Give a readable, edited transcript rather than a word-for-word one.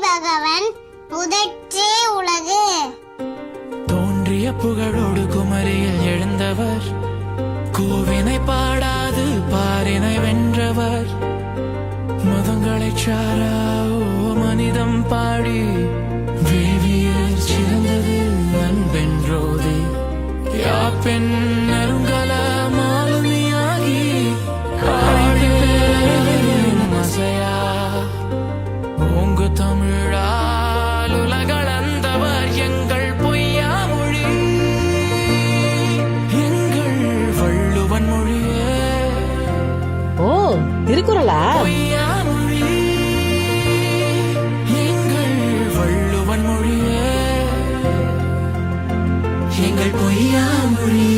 பகவன் முதற்றே உலகு. தோன்றிய புகழோடு குமரியில் எழுந்தவர், கோவினை பாடாது பாரினை வென்றவர். மதங்களை சாரா மனிதம் பாடி வேவியர் சிறந்தது அன்பென்றோதி. யாப்பெண் நெருங்கல மாலுமியாகி மசையா ஓங்கு தமிழால் உலகளந்தவர் எங்கள் பொய்யா மொழி, எங்கள் வள்ளுவன் மொழியே. ஓ, திருக்குறளா? பொய்யா மொழி, எங்கள் வள்ளுவன் மொழியே, எங்கள் பொய்யா மொழி.